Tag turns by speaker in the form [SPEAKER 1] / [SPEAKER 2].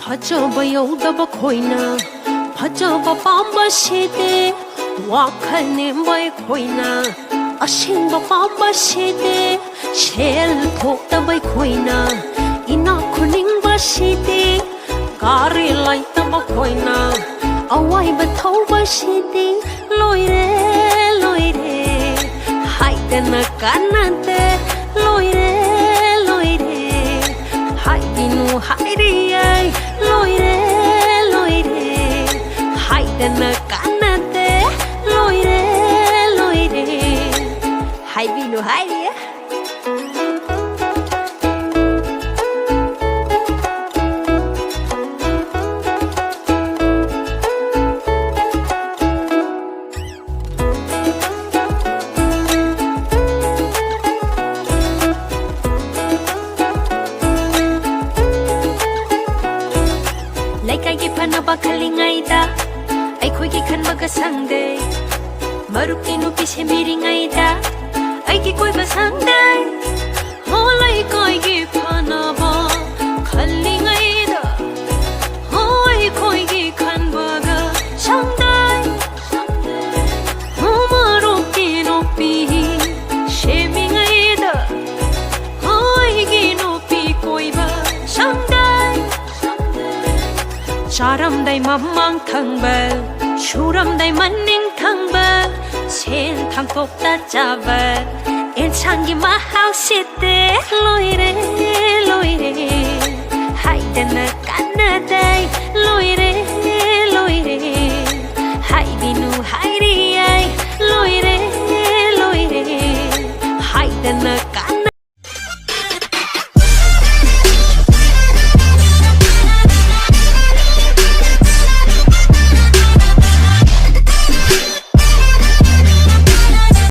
[SPEAKER 1] ꯐꯖꯕ ꯌꯧꯗꯕ ꯈꯣꯏꯅ ꯐꯖꯕ ꯄꯥꯝꯕ ꯁꯤꯗꯦ ꯋꯥꯈꯜ ꯅꯦꯝꯕ ꯑꯩꯈꯣꯏꯅ ꯑꯁꯦꯡꯕ ꯄꯥꯝꯕ ꯁꯤꯗꯦ ꯁꯦꯜ ꯊꯣꯛꯇꯕ ꯑꯩꯈꯣꯏꯅ ꯏꯅꯥꯛ ꯈꯨꯅꯤꯡꯕ ꯁꯤꯗꯦ ꯒꯥꯔꯤ ꯂꯩꯇꯕ ꯈꯣꯏꯅ ꯑꯋꯥꯏꯕ ꯊꯧꯕ ꯁꯤꯗꯦ ꯂꯣꯏꯔꯦ ꯂꯣꯏꯔꯦ ꯍꯥꯏꯗꯅ ꯀꯥꯟꯅꯗꯦ ꯂꯣꯏꯔꯦ ꯂꯣꯏꯔꯦ ꯍꯥꯏꯕꯤꯅꯨ ꯍꯥꯏꯔꯤꯌꯦ ꯂꯣꯏꯔꯦ ꯂꯣꯏꯔꯦ 하이드나 까나데 로이레 로이레 하이비누 하이리야 파나바 칼링아이다 아이코이기 칸바가 상대 마루키 누피 세미링아이다 아이기 꼬이바 상대 홀라이코이기 파나바 칼링아이다 아이코이기 칸바가 상대 마루키 누피 세미링아이다 아이기 누피 꼬이바 상대 Charamday mamang thangbal Churamday maning thangbal Sen thang tokta jabal En changi mahau sitte Loire loire Haidana kanaday loire